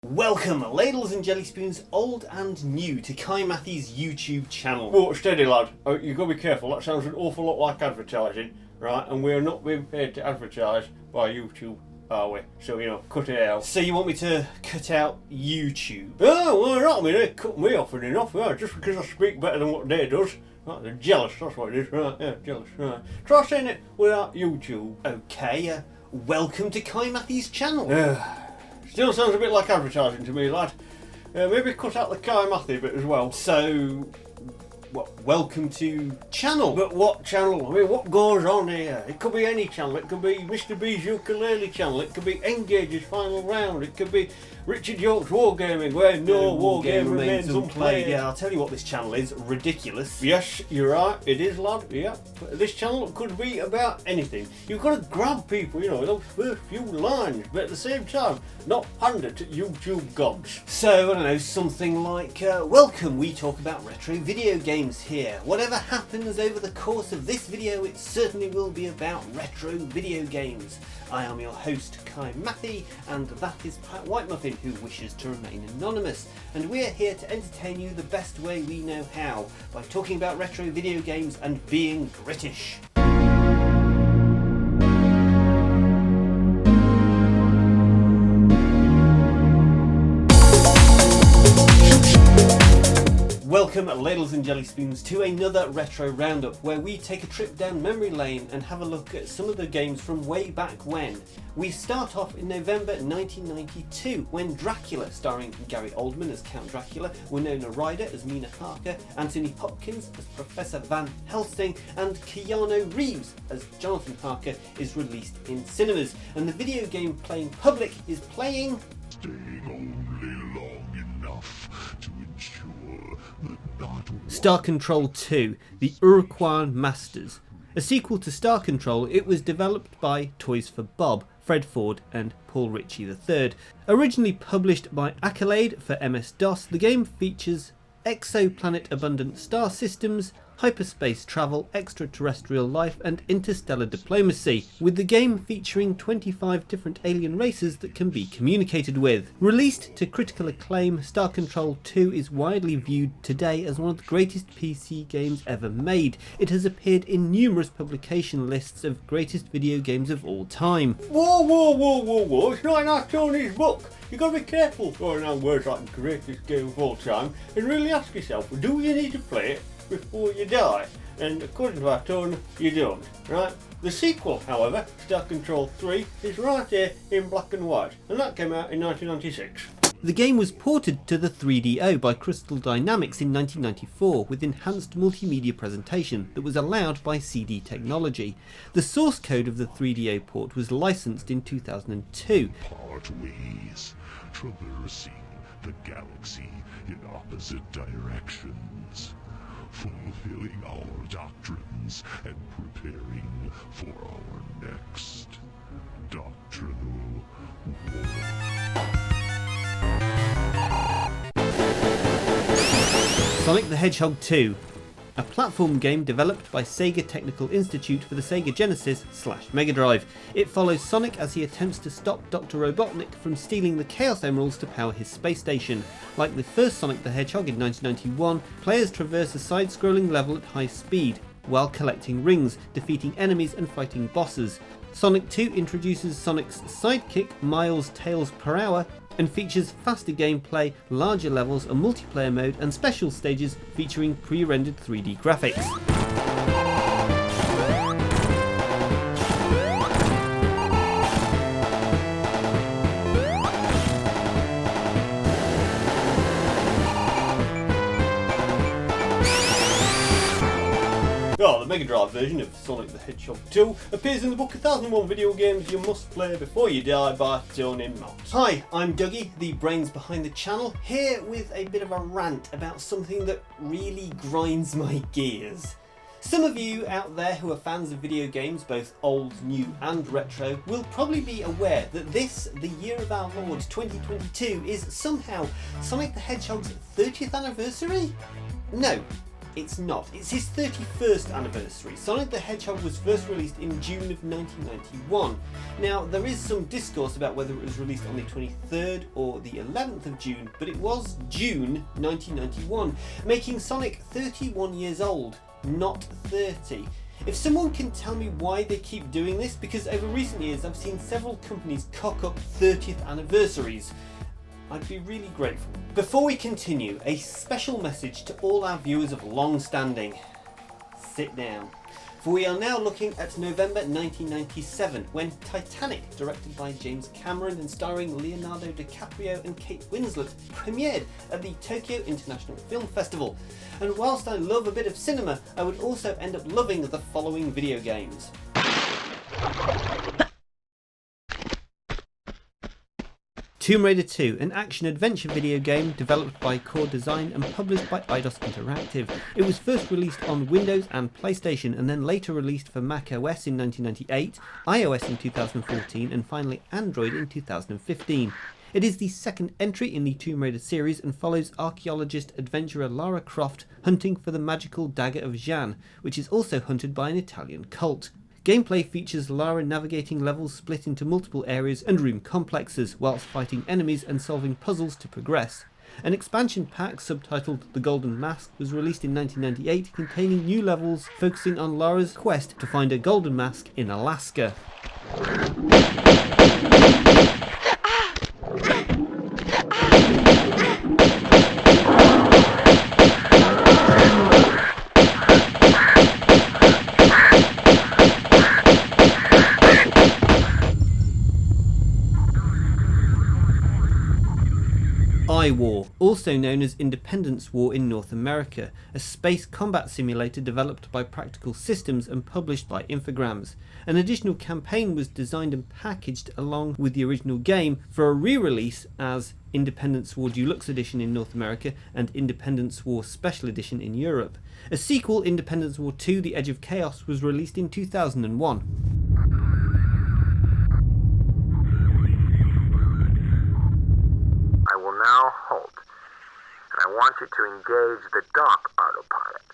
Welcome, Ladles and Jelly Spoons, old and new, to Kohigh Mathy's YouTube channel. Whoa, steady lad, you've got to be careful, that sounds an awful lot like advertising, right? And we're not being paid to advertise by YouTube, are we? So, you know, cut it out. So you want me to cut out YouTube? Oh, well, not me, they cut me off and enough, yeah, just because I speak better than what they does. Right, they're jealous, that's what it is, right? Yeah, jealous, right. Try saying it without YouTube. Okay, welcome to Kohigh Mathy's channel. Still sounds a bit like advertising to me, lad. Maybe cut out the Kohigh Mathy bit as well. So, welcome to channel. But what channel? I mean, what goes on here? It could be any channel. It could be Mr. B's ukulele channel. It could be Engage's final round. It could be Richard York's wargaming, where no wargame remains unplayed. Yeah, I'll tell you what this channel is. Ridiculous. Yes, you're right. It is, lad. Yeah. But this channel could be about anything. You've got to grab people, you know, those first few lines, but at the same time, not pander to YouTube gods. So, I don't know, something like, welcome, we talk about retro video games here. Whatever happens over the course of this video, it certainly will be about retro video games. I am your host, Kohigh Mathy, and that is Pat Whitemuffin, who wishes to remain anonymous. And we're here to entertain you the best way we know how, by talking about retro video games and being British. Welcome, Ladles and Jelly Spoons, to another retro roundup where we take a trip down memory lane and have a look at some of the games from way back when. We start off in November 1992 when Dracula, starring Gary Oldman as Count Dracula, Winona Ryder as Mina Harker, Anthony Hopkins as Professor Van Helsing, and Keanu Reeves as Jonathan Harker, is released in cinemas. And the video game playing public is playing Staying only long enough to ensure that not Star Control 2, The Urquan Masters. A sequel to Star Control, it was developed by Toys for Bob, Fred Ford and Paul Ritchie III. Originally published by Accolade for MS-DOS, the game features exoplanet abundant star systems, hyperspace travel, extraterrestrial life and interstellar diplomacy, with the game featuring 25 different alien races that can be communicated with. Released to critical acclaim, Star Control 2 is widely viewed today as one of the greatest PC games ever made. It has appeared in numerous publication lists of greatest video games of all time. Whoa, it's not in our Tony's book. You've got to be careful throwing around words like greatest game of all time and really ask yourself, do you need to play it before you die? And according to our tone, you don't, right? The sequel, however, Star Control 3, is right here in black and white, and that came out in 1996. The game was ported to the 3DO by Crystal Dynamics in 1994 with enhanced multimedia presentation that was allowed by CD Technology. The source code of the 3DO port was licensed in 2002. part ways, traversing the galaxy in opposite directions, fulfilling our doctrines and preparing for our next doctrinal war. Sonic the Hedgehog 2, a platform game developed by Sega Technical Institute for the Sega Genesis/Mega Drive. It follows Sonic as he attempts to stop Dr. Robotnik from stealing the Chaos Emeralds to power his space station. Like the first Sonic the Hedgehog in 1991, players traverse a side-scrolling level at high speed, while collecting rings, defeating enemies and fighting bosses. Sonic 2 introduces Sonic's sidekick, Miles Tails per Hour, and features faster gameplay, larger levels, a multiplayer mode and special stages featuring pre-rendered 3D graphics. Oh, the Mega Drive version of Sonic the Hedgehog 2 appears in the book 1001 Video Games You Must Play Before You Die by Tony Mott. Hi, I'm Dougie, the brains behind the channel, here with a bit of a rant about something that really grinds my gears. Some of you out there who are fans of video games, both old, new and retro, will probably be aware that this, the year of our Lord 2022, is somehow Sonic the Hedgehog's 30th anniversary? No, it's not. It's his 31st anniversary. Sonic the Hedgehog was first released in June of 1991. Now, there is some discourse about whether it was released on the 23rd or the 11th of June, but it was June 1991, making Sonic 31 years old, not 30. If someone can tell me why they keep doing this, because over recent years I've seen several companies cock up 30th anniversaries, I'd be really grateful. Before we continue, a special message to all our viewers of long standing. Sit down. For we are now looking at November 1997, when Titanic, directed by James Cameron and starring Leonardo DiCaprio and Kate Winslet, premiered at the Tokyo International Film Festival. And whilst I love a bit of cinema, I would also end up loving the following video games. Tomb Raider 2, an action-adventure video game developed by Core Design and published by Eidos Interactive. It was first released on Windows and PlayStation and then later released for Mac OS in 1998, iOS in 2014 and finally Android in 2015. It is the second entry in the Tomb Raider series and follows archaeologist adventurer Lara Croft hunting for the magical dagger of Jeanne, which is also hunted by an Italian cult. Gameplay features Lara navigating levels split into multiple areas and room complexes, whilst fighting enemies and solving puzzles to progress. An expansion pack subtitled The Golden Mask was released in 1998, containing new levels focusing on Lara's quest to find a golden mask in Alaska. War, also known as Independence War in North America, a space combat simulator developed by Practical Systems and published by Infogrames. An additional campaign was designed and packaged along with the original game for a re-release as Independence War Deluxe Edition in North America and Independence War Special Edition in Europe. A sequel, Independence War 2 The Edge of Chaos, was released in 2001. Now halt, and I want you to engage the dock autopilot.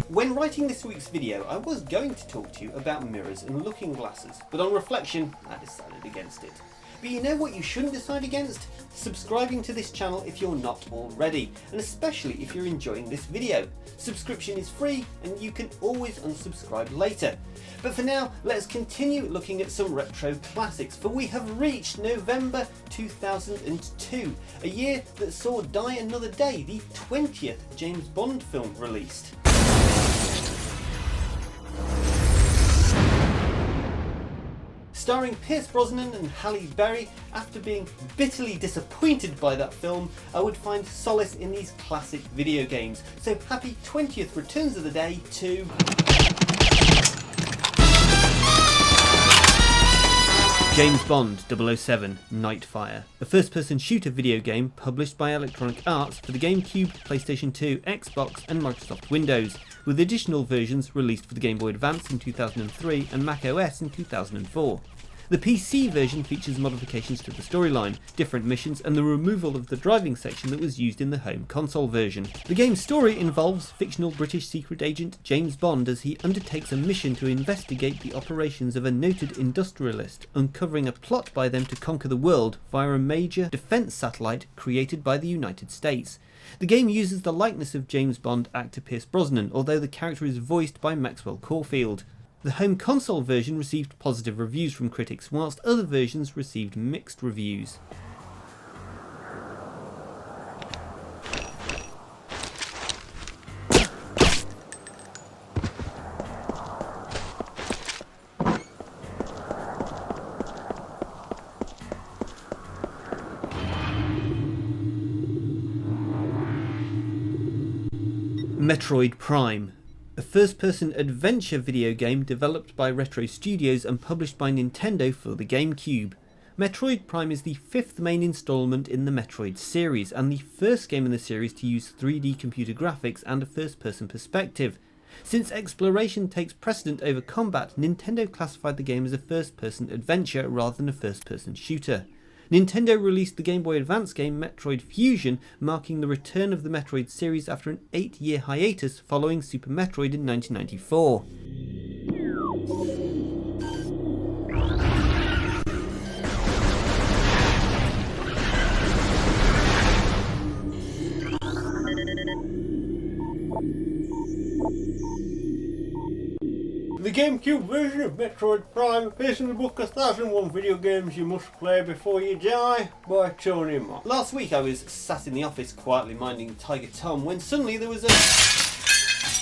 When writing this week's video, I was going to talk to you about mirrors and looking glasses, but on reflection, I decided against it. But you know what you shouldn't decide against? Subscribing to this channel if you're not already, and especially if you're enjoying this video. Subscription is free and you can always unsubscribe later. But for now, let's continue looking at some retro classics, for we have reached November 2002, a year that saw Die Another Day, the 20th James Bond film released. Starring Pierce Brosnan and Halle Berry, after being bitterly disappointed by that film, I would find solace in these classic video games. So happy 20th returns of the day to James Bond 007 Nightfire, a first-person shooter video game published by Electronic Arts for the GameCube, PlayStation 2, Xbox and Microsoft Windows, with additional versions released for the Game Boy Advance in 2003 and Mac OS in 2004. The PC version features modifications to the storyline, different missions and the removal of the driving section that was used in the home console version. The game's story involves fictional British secret agent James Bond as he undertakes a mission to investigate the operations of a noted industrialist, uncovering a plot by them to conquer the world via a major defence satellite created by the United States. The game uses the likeness of James Bond actor Pierce Brosnan, although the character is voiced by Maxwell Caulfield. The home console version received positive reviews from critics, whilst other versions received mixed reviews. Metroid Prime, a first-person adventure video game developed by Retro Studios and published by Nintendo for the GameCube. Metroid Prime is the fifth main installment in the Metroid series, and the first game in the series to use 3D computer graphics and a first-person perspective. Since exploration takes precedent over combat, Nintendo classified the game as a first-person adventure rather than a first-person shooter. Nintendo released the Game Boy Advance game Metroid Fusion, marking the return of the Metroid series after an 8-year hiatus following Super Metroid in 1994. The GameCube version of Metroid Prime appears in the book 1001 Video Games You Must Play Before You Die by Tony Mott. Last week I was sat in the office quietly minding Tiger Tom when suddenly there was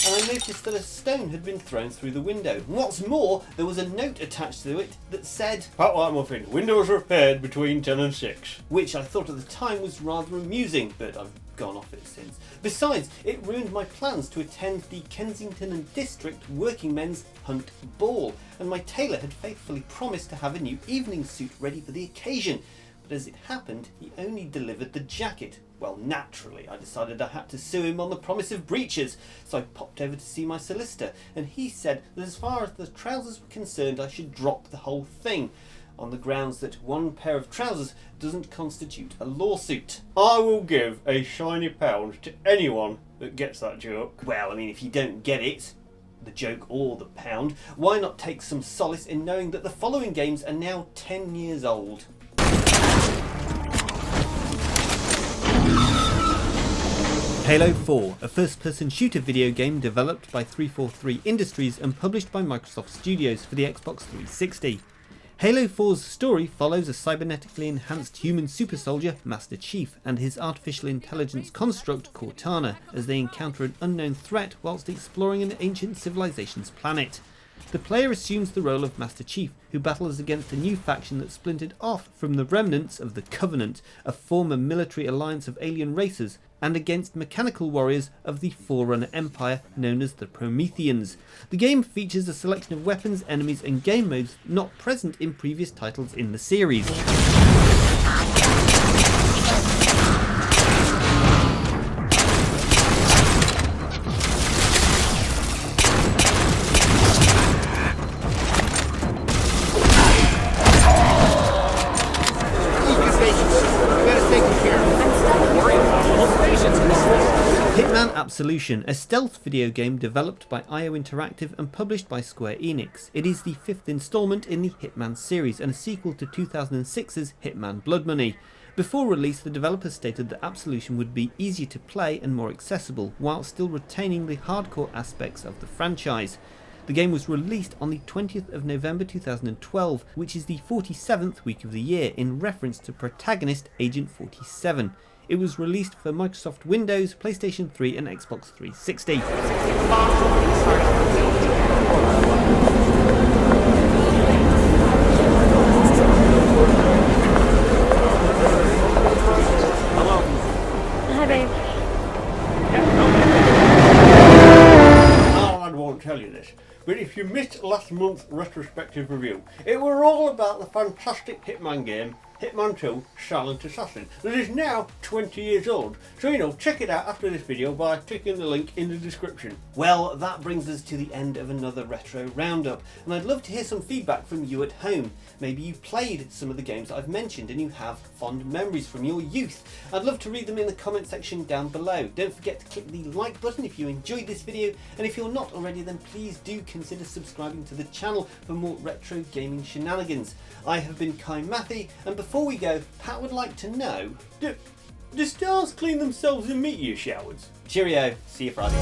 and I noticed that a stone had been thrown through the window. And what's more, there was a note attached to it that said, "Pat White Muffin, windows repaired between 10 and 6. Which I thought at the time was rather amusing, but I've gone off it since. Besides, it ruined my plans to attend the Kensington and District Working Men's Hunt Ball, and my tailor had faithfully promised to have a new evening suit ready for the occasion. But as it happened, he only delivered the jacket. Well, naturally, I decided I had to sue him on the promise of breeches, so I popped over to see my solicitor, and he said that as far as the trousers were concerned, I should drop the whole thing, on the grounds that one pair of trousers doesn't constitute a lawsuit. I will give a shiny pound to anyone that gets that joke. Well, I mean, if you don't get it, the joke or the pound, why not take some solace in knowing that the following games are now 10 years old? Halo 4, a first-person shooter video game developed by 343 Industries and published by Microsoft Studios for the Xbox 360. Halo 4's story follows a cybernetically enhanced human super soldier, Master Chief, and his artificial intelligence construct, Cortana, as they encounter an unknown threat whilst exploring an ancient civilization's planet. The player assumes the role of Master Chief, who battles against a new faction that splintered off from the remnants of the Covenant, a former military alliance of alien races, and against mechanical warriors of the Forerunner Empire known as the Prometheans. The game features a selection of weapons, enemies and game modes not present in previous titles in the series. Hitman Absolution, a stealth video game developed by IO Interactive and published by Square Enix. It is the 5th installment in the Hitman series and a sequel to 2006's Hitman Blood Money. Before release, the developers stated that Absolution would be easier to play and more accessible, while still retaining the hardcore aspects of the franchise. The game was released on the 20th of November 2012, which is the 47th week of the year, in reference to protagonist Agent 47. It was released for Microsoft Windows, PlayStation 3 and Xbox 360. Hi, babe. I won't tell you this, but if you missed last month's retrospective review, it were all about the fantastic Hitman game, Hitman 2 Silent Assassin, that is now 20 years old. So check it out after this video by clicking the link in the description. Well, that brings us to the end of another retro roundup, and I'd love to hear some feedback from you at home. Maybe you played some of the games that I've mentioned and you have fond memories from your youth. I'd love to read them in the comment section down below. Don't forget to click the like button if you enjoyed this video, and if you're not already, then please do consider subscribing to the channel for more retro gaming shenanigans. I have been Kohigh Mathy, and before we go, Pat would like to know, do stars clean themselves in meteor showers? Cheerio, see you Friday.